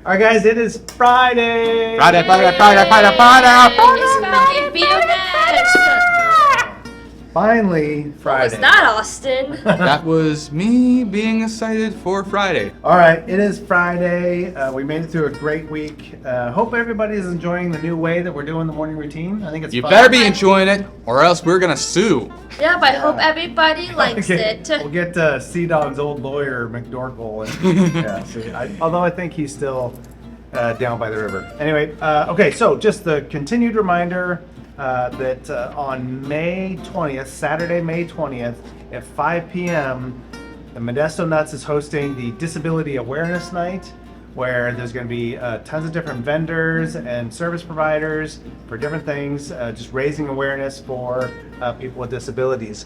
All right, guys, it is Friday. Friday. Finally, Friday. What was that, Austin? That was me being excited for Friday. All right, it is Friday. We made it through a great week. Hope everybody is enjoying the new way that we're doing the morning routine. I think it's You fun. better be enjoying it, or else we're gonna sue. Yeah, but I hope everybody likes it. We'll get Sea-Dog's old lawyer, McDorkle. And, yeah, so although I think he's still down by the river. Anyway, okay, so just the continued reminder that on May 20th, Saturday, May 20th, at 5 p.m., the Modesto Nuts is hosting the Disability Awareness Night, where there's going to be tons of different vendors and service providers for different things, just raising awareness for people with disabilities.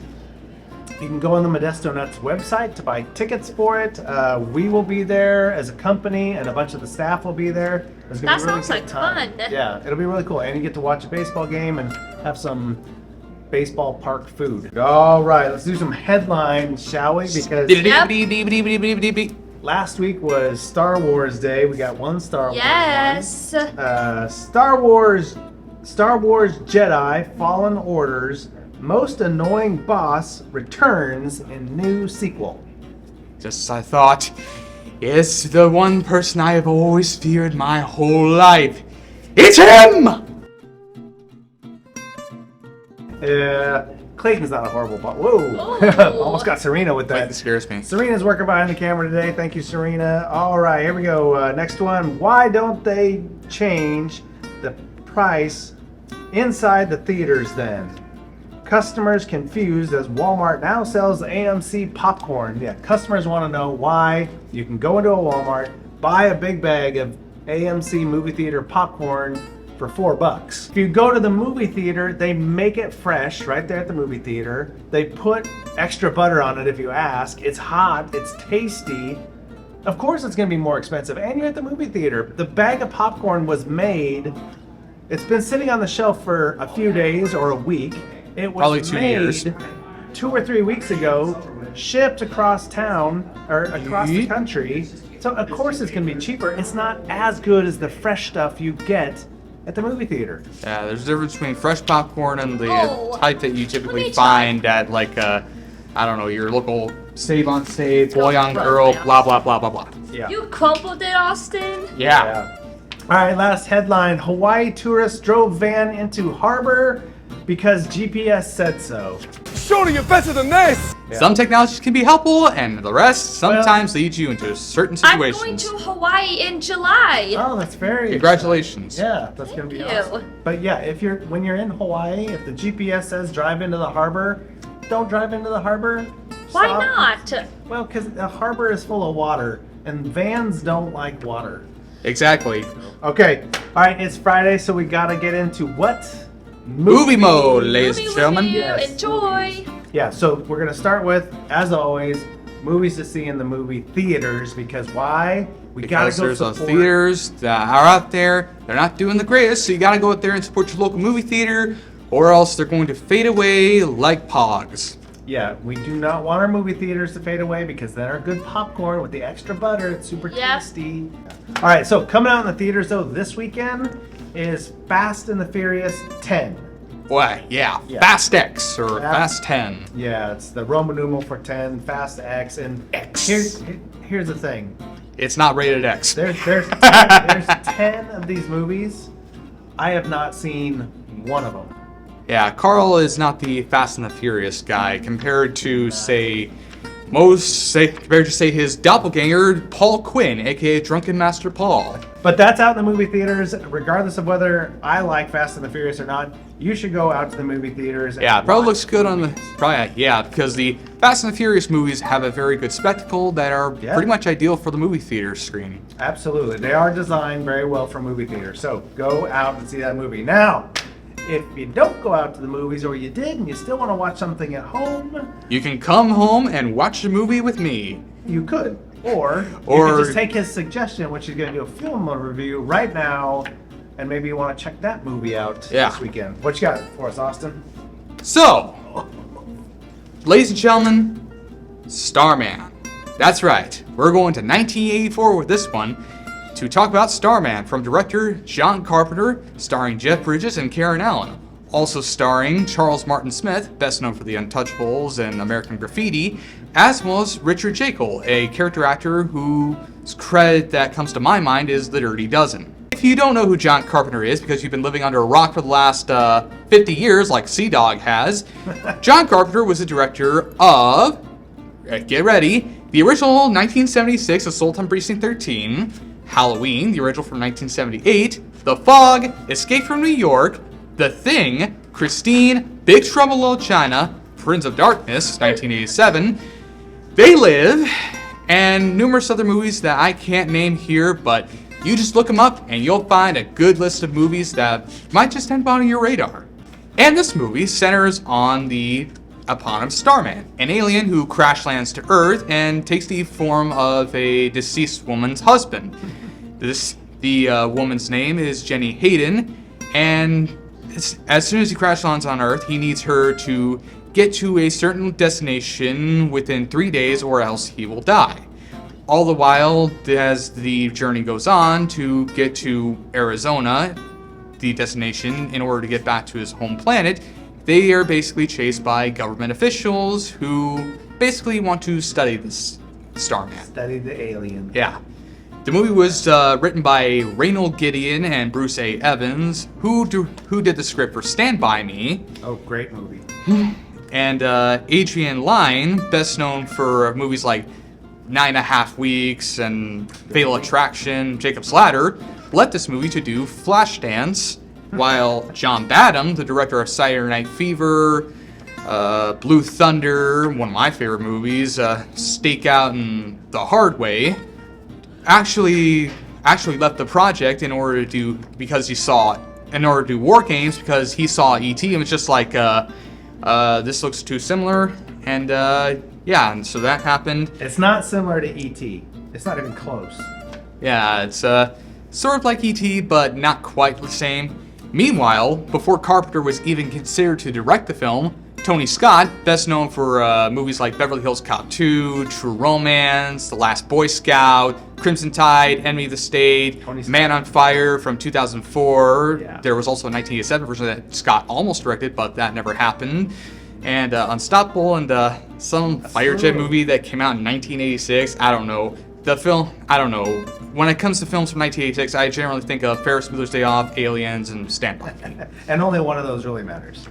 You can go on the Modesto Nuts website to buy tickets for it. We will be there as a company, and a bunch of the staff will be there. It's gonna That be a really sounds good like time. fun. Yeah, it'll be really cool, and you get to watch a baseball game and have some baseball park food. All right, let's do some headlines, shall we? Because last week was Star Wars Day. We got one Star Wars. Yes. Star Wars Jedi Fallen Order's most annoying boss returns in new sequel. Just as I thought, it's the one person I have always feared my whole life. It's him! Clayton's not a horrible boss. Whoa! Oh. Almost got Serena with Wait, that. this scares me. Serena's working behind the camera today. Thank you, Serena. All right, here we go. Next one. Why don't they change the price inside the theaters then? Customers confused as Walmart now sells AMC popcorn. Yeah, customers want to know why you can go into a Walmart, buy a big bag of AMC movie theater popcorn for $4. If you go to the movie theater, they make it fresh right there at the movie theater. They put extra butter on it if you ask. It's hot, it's tasty. Of course it's gonna be more expensive, and you're at the movie theater. The bag of popcorn was made, it's been sitting on the shelf for a few days or a week. It was Probably 2 made years. 2 or 3 weeks ago, shipped across town or across the country. So of course it's gonna be cheaper. It's not as good as the fresh stuff you get at the movie theater. Yeah, there's a difference between fresh popcorn and the Oh, type that you let typically me try. find at, like, I don't know, your local Save on Save, Boy on right, Girl, yeah. blah, blah, blah, blah, blah. Yeah. You crumpled it, Austin? Yeah. All right, last headline. Hawaii tourist drove van into harbor because GPS said so. Surely you're better than this! Some technologies can be helpful, and the rest sometimes lead you into certain I'm going situations. to Hawaii in July. Oh, that's very Congratulations. Yeah, that's gonna be Thank you. awesome. But yeah, when you're in Hawaii, if the GPS says drive into the harbor, don't drive into the harbor. Why Stop. not? Well, because the harbor is full of water, and vans don't like water. Exactly. Okay, all right, it's Friday, so we gotta get into what? Movie mode, ladies and Movie gentlemen. review. Yes. Enjoy. Yeah, so we're gonna start with, as always, movies to see in the movie theaters, because why? We Because gotta go there's those support. theaters that are out there, they're not doing the greatest, so you gotta go out there and support your local movie theater, or else they're going to fade away like pogs. Yeah, we do not want our movie theaters to fade away because then our good popcorn with the extra butter, it's super Yep. tasty. All right, so coming out in the theaters though this weekend is Fast and the Furious 10. Why, yeah, Yeah. Fast X or Fast- Fast 10. Yeah, it's the Roman numeral for 10, Fast X, and X. Here's the thing. It's not rated X. There's 10 of these movies. I have not seen one of them. Yeah, Carl is not the Fast and the Furious guy compared to, compared to his doppelganger, Paul Quinn, aka Drunken Master Paul. But that's out in the movie theaters, regardless of whether I like Fast and the Furious or not. You should go out to the movie theaters. And Yeah, it probably watch looks good on the. Probably, yeah, because the Fast and the Furious movies have a very good spectacle that are Yeah. pretty much ideal for the movie theater screen. Absolutely. They are designed very well for movie theaters. So go out and see that movie. Now, if you don't go out to the movies, or you did and you still want to watch something at home, You can come home and watch the movie with me. you could. Or you Or- could just take his suggestion, which is going to do a film review right now, and maybe you want to check that movie out Yeah. this weekend. What you got for us, Austin? So, ladies and gentlemen, Starman. That's right. We're going to 1984 with this one. to talk about Starman from director John Carpenter, starring Jeff Bridges and Karen Allen. Also starring Charles Martin Smith, best known for The Untouchables and American Graffiti, as well as Richard Jekyll, a character actor whose credit that comes to my mind is The Dirty Dozen. If you don't know who John Carpenter is because you've been living under a rock for the last 50 years like Sea-Dog has, John Carpenter was the director of, get ready, the original 1976 Assault on Precinct 13, Halloween, the original from 1978, The Fog, Escape from New York, The Thing, Christine, Big Trouble in Little China, Prince of Darkness, 1987, They Live, and numerous other movies that I can't name here, but you just look them up and you'll find a good list of movies that might just end up on your radar. And this movie centers on the eponymous Starman, an alien who crash lands to Earth and takes the form of a deceased woman's husband. The woman's name is Jenny Hayden, and as soon as he crash lands on Earth, he needs her to get to a certain destination within 3 days or else he will die. All the while, as the journey goes on to get to Arizona, the destination, in order to get back to his home planet, they are basically chased by government officials who basically want to study this Starman. Study the alien. Yeah. The movie was written by Reynold Gideon and Bruce A. Evans, who did the script for Stand By Me. Oh, great movie. And Adrian Lyne, best known for movies like 9.5 Weeks and Fatal Attraction, Jacob's Ladder, led this movie to do Flashdance, while John Badham, the director of Saturday Night Fever, Blue Thunder, one of my favorite movies, Stakeout and The Hard Way, actually left the project in order to do War Games because he saw E.T. and was just like, this looks too similar, and yeah, and so that happened. It's not similar to E.T. It's not even close. Yeah, it's sort of like E.T., but not quite the same. Meanwhile, before Carpenter was even considered to direct the film, Tony Scott, best known for movies like Beverly Hills Cop 2, True Romance, The Last Boy Scout, Crimson Tide, Enemy of the State, Man on Fire from 2004. Yeah. There was also a 1987 version that Scott almost directed, but that never happened. And Unstoppable and some Firejet movie that came out in 1986. I don't know. The film, I don't know. When it comes to films from 1986, I generally think of Ferris Bueller's Day Off, Aliens, and Stand By Me. And only one of those really matters.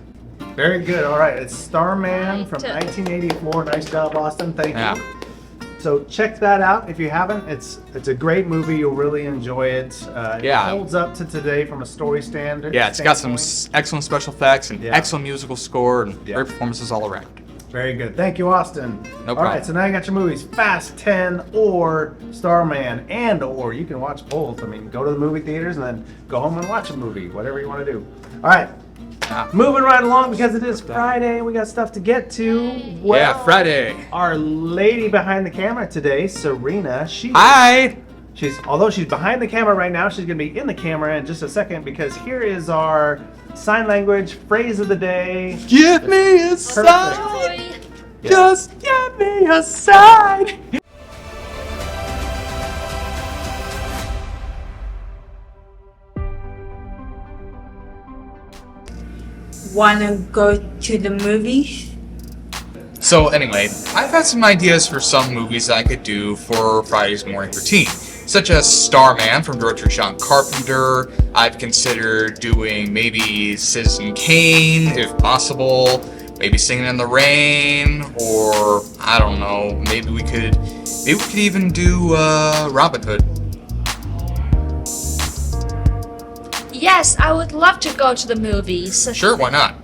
Very good. All right. It's Starman from Right. 1984. Nice job, Austin. Thank Yeah. you. So check that out if you haven't. It's a great movie. You'll really enjoy it. Yeah. It holds up to today from a story standard. Yeah, it's got some standpoint. excellent special effects and Yeah. excellent musical score and Yeah. great performances all around. Very good. Thank you, Austin. No All problem. right, so now you got your movies, Fast 10 or Starman, or you can watch both. I mean, go to the movie theaters and then go home and watch a movie, whatever you want to do. All right, moving right along because it is Friday and we got stuff to get to. Well, Yeah, Friday. Our lady behind the camera today, Serena, although she's behind the camera right now, she's going to be in the camera in just a second because here is our sign language phrase of the day. Give me a sign. Joy. Just give me a sign. Wanna go to the movies? So anyway, I've had some ideas for some movies that I could do for Friday's morning routine, such as Starman from director John Carpenter. I've considered doing maybe Citizen Kane, if possible, maybe Singing in the Rain, or I don't know, maybe we could even do Robin Hood. Yes, I would love to go to the movies. Sure, why not?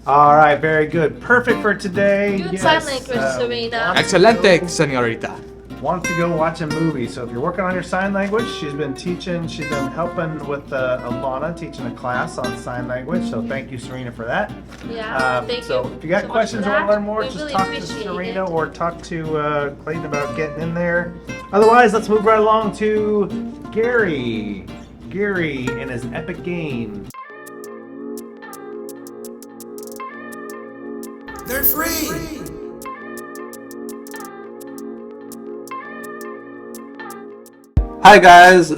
All right, very good. Perfect for today. Good sign language, Serena. Excelente, señorita. Want to go watch a movie. So if you're working on your sign language, she's been helping with Alana, teaching a class on sign language. So thank you, Serena, for that. Yeah, thank so you. if you got so questions much or for want to learn that. more, We just really talk to appreciate Serena it. or talk to Clayton about getting in there. Otherwise, let's move right along to Gary. Gary and his epic games. They're free. Hi guys,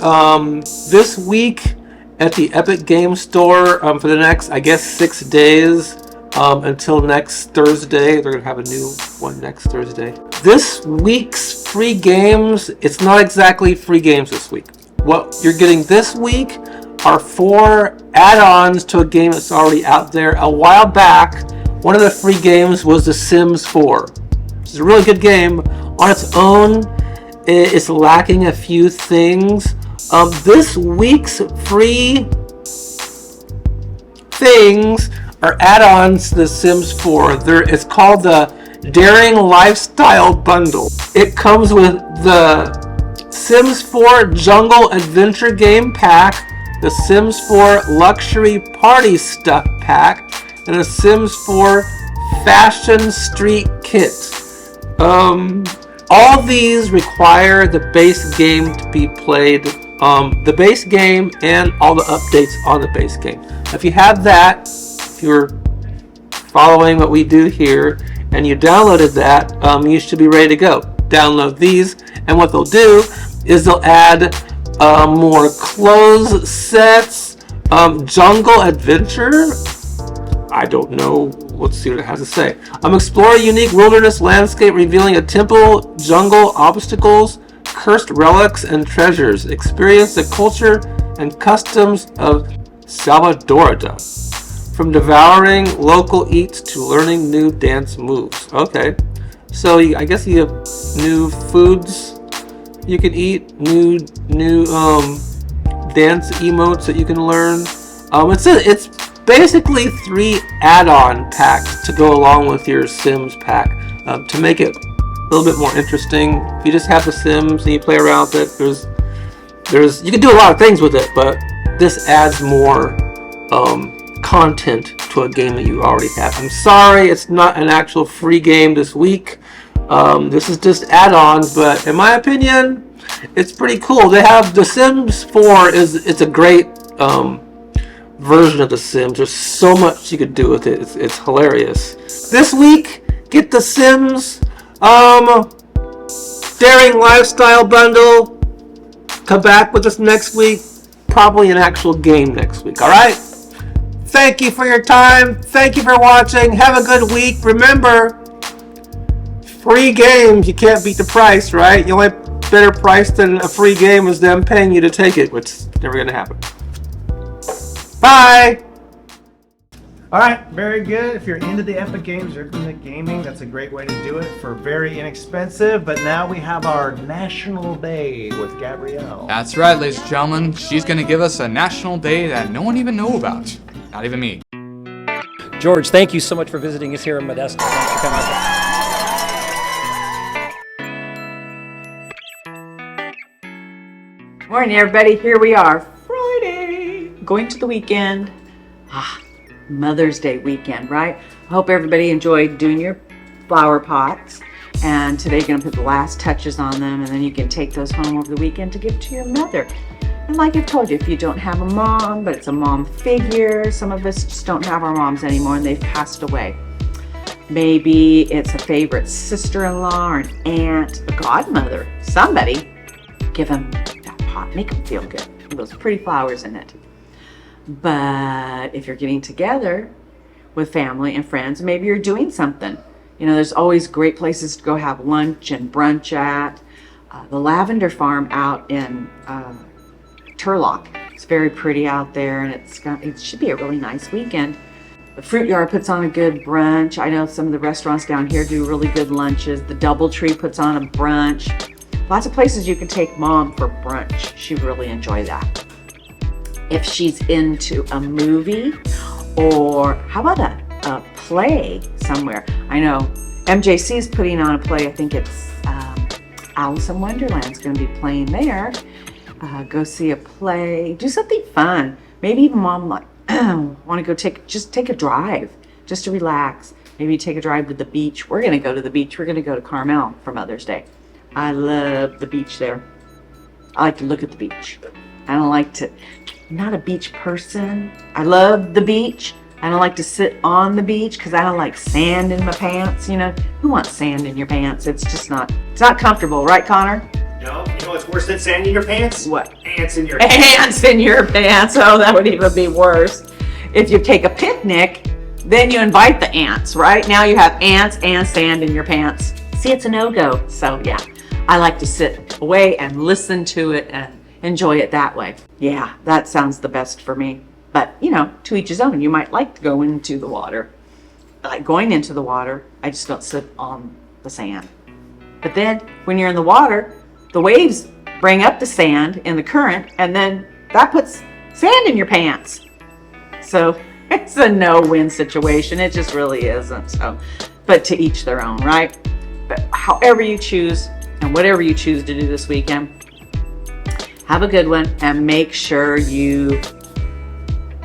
this week at the Epic Game Store for the next, I guess, 6 days until next Thursday. They're going to have a new one next Thursday. This week's free games, it's not exactly free games this week. What you're getting this week are 4 add-ons to a game that's already out there. A while back, one of the free games was The Sims 4. It's a really good game on its own. It's lacking a few things. This week's free things are add-ons to The Sims 4. It's called the Daring Lifestyle Bundle. It comes with the Sims 4 Jungle Adventure Game Pack, the Sims 4 Luxury Party Stuff Pack, and a Sims 4 Fashion Street Kit. All these require the base game to be played, the base game and all the updates on the base game. If you have that, if you're following what we do here, and you downloaded that, you should be ready to go. Download these, and what they'll do is they'll add more clothes sets, jungle adventure. I don't know. Let's see what it has to say. Explore a unique wilderness landscape revealing a temple, jungle, obstacles, cursed relics, and treasures. Experience the culture and customs of Salvadorada. From devouring local eats to learning new dance moves. Okay. So I guess you have new foods you can eat, new dance emotes that you can learn. It's basically 3 add-on packs to go along with your Sims pack to make it a little bit more interesting. If you just have the Sims and you play around with it, you can do a lot of things with it, but this adds more content to a game that you already have. I'm sorry, it's not an actual free game this week. This is just add-ons, but in my opinion, it's pretty cool. They have The Sims 4 it's a great version of The Sims. There's so much you could do with it. It's hilarious. This week, get The Sims Daring Lifestyle Bundle. Come back with us next week. Probably an actual game next week. Alright? Thank you for your time. Thank you for watching. Have a good week. Remember, free games, you can't beat the price, right? The only better price than a free game is them paying you to take it, which is never going to happen. Bye! Alright, very good. If you're into the Epic Games, you're into gaming, that's a great way to do it for very inexpensive. But now we have our National Day with Gabrielle. That's right, ladies and gentlemen. She's going to give us a national day that no one even knew about. Not even me. George, thank you so much for visiting us here in Modesto. Thanks for coming. Morning, everybody. Here we are, Friday, going to the weekend. Mother's Day weekend, right? I hope everybody enjoyed doing your flower pots. And today you're going to put the last touches on them, and then you can take those home over the weekend to give to your mother. And like I've told you, if you don't have a mom, but it's a mom figure, some of us just don't have our moms anymore and they've passed away. Maybe it's a favorite sister-in-law or an aunt, a godmother, somebody. Give them that pot, make them feel good. With those pretty flowers in it. But if you're getting together with family and friends, maybe you're doing something. You know, there's always great places to go have lunch and brunch at. The Lavender Farm out in Turlock. It's very pretty out there, and it should be a really nice weekend. The Fruit Yard puts on a good brunch. I know some of the restaurants down here do really good lunches. The Doubletree puts on a brunch. Lots of places you can take mom for brunch. She'd really enjoy that. If she's into a movie, or how about a play somewhere? I know MJC is putting on a play. I think it's Alice in Wonderland's going to be playing there. Go see a play. Do something fun. Maybe even mom want to go take a drive just to relax. Maybe take a drive to the beach. We're going to go to the beach. We're going to go to Carmel for Mother's Day. I love the beach there. I like to look at the beach. I don't like to, I'm not a beach person. I love the beach, I don't like to sit on the beach because I don't like sand in my pants. You know, who wants sand in your pants? It's just not, it's not comfortable, right, Connor? No, you know what's worse than sand in your pants? What? Ants in your pants. Ants in your pants. Oh, that would even be worse. If you take a picnic, then you invite the ants, right? Now you have ants and sand in your pants. See, it's a no-go. So yeah, I like to sit away and listen to it and enjoy it that way. Yeah, that sounds the best for me. But, you know, to each his own. You might like to go into the water. I like going into the water. I just don't sit on the sand. But then when you're in the water, the waves bring up the sand in the current, and then that puts sand in your pants. So it's a no-win situation. It just really isn't. So, but to each their own, right? But however you choose and whatever you choose to do this weekend, have a good one and make sure you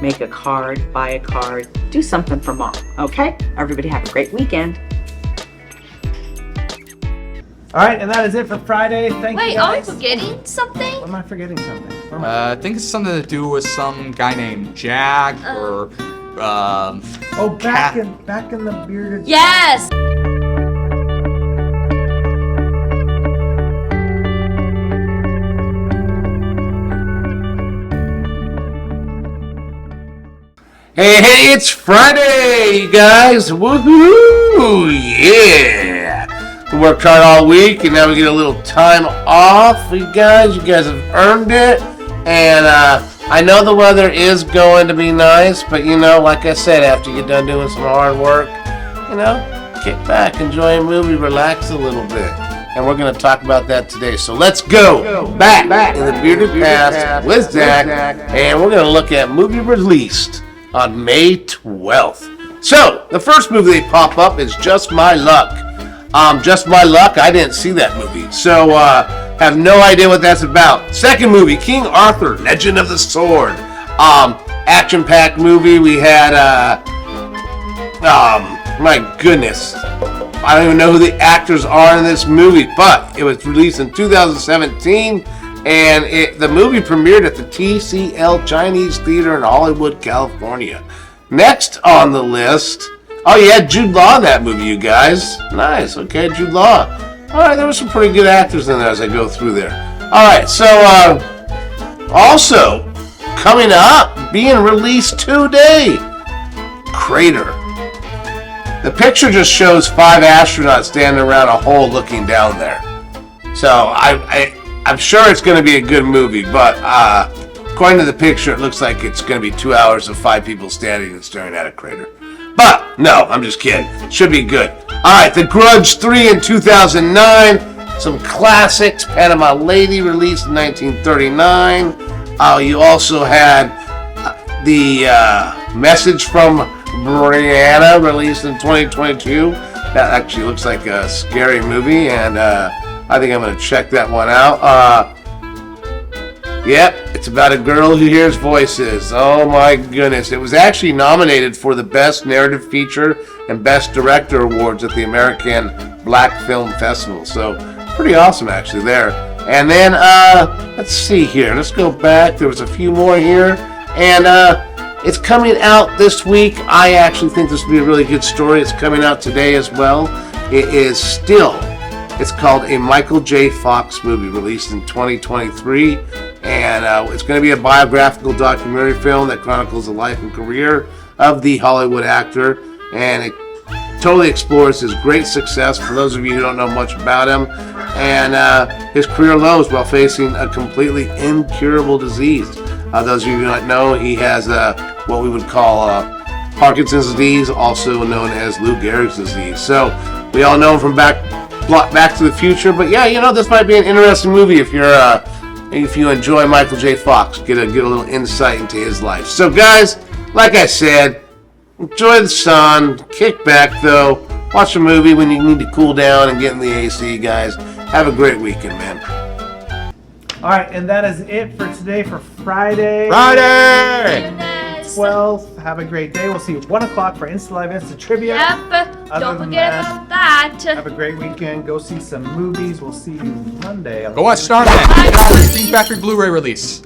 make a card, buy a card, do something for mom, okay? Everybody have a great weekend. All right, and that is it for Friday. Thank you Wait, are we guys. forgetting something? What am I forgetting something? What am I- I think it's something to do with some guy named Jack or Oh, back in the bearded. Yes! Hey, it's Friday, you guys. Woohoo! Yeah! We worked hard all week, and now we get a little time off. You guys have earned it. And I know the weather is going to be nice, but you know, like I said, after you get done doing some hard work, you know, kick back, enjoy a movie, relax a little bit. And we're going to talk about that today. So let's go back in the bearded past with Zach, and we're going to look at movie released on May 12th. So, the first movie they pop up is Just My Luck. Just My Luck, I didn't see that movie, so have no idea what that's about. Second movie, King Arthur, Legend of the Sword. Action-packed movie. We had, my goodness, I don't even know who the actors are in this movie, but it was released in 2017. And the movie premiered at the TCL Chinese Theater in Hollywood, California. Next on the list, oh yeah, Jude Law in that movie, you guys. Nice, okay, Jude Law. All right, there were some pretty good actors in there as I go through there. All right, so also coming up, being released today, Crater. The picture just shows 5 astronauts standing around a hole looking down there. So I'm sure it's going to be a good movie, but according to the picture, it looks like it's going to be 2 hours of 5 people standing and staring at a crater. But, no, I'm just kidding. Should be good. Alright, The Grudge 3 in 2009. Some classics. Panama Lady released in 1939. You also had the Message from Brianna released in 2022. That actually looks like a scary movie, and I think I'm going to check that one out. Yep, it's about a girl who hears voices. Oh my goodness. It was actually nominated for the Best Narrative Feature and Best Director Awards at the American Black Film Festival. So, pretty awesome actually there. And then, let's see here. Let's go back. There was a few more here. And it's coming out this week. I actually think this will be a really good story. It's coming out today as well. It is Still. It's called a Michael J. Fox movie, released in 2023, and it's going to be a biographical documentary film that chronicles the life and career of the Hollywood actor, and it totally explores his great success, for those of you who don't know much about him, and his career lows while facing a completely incurable disease. Those of you who don't know, he has what we would call Parkinson's disease, also known as Lou Gehrig's disease. So we all know him from Back to the Future, but yeah, you know, this might be an interesting movie if you enjoy Michael J. Fox. Get a little insight into his life. So guys, like I said, enjoy the sun, kick back though, watch a movie when you need to cool down and get in the AC, guys. Have a great weekend, man. All right, and that is it for today for Friday. Goodness. 12th. Have a great day. We'll see you at 1 o'clock for Insta Live Insta Trivia. Yep. Other Don't than forget that, about that. Have a great weekend. Go see some movies. We'll see you Monday. Go watch Starman. Bye, everybody. Screen Factory Blu-ray release.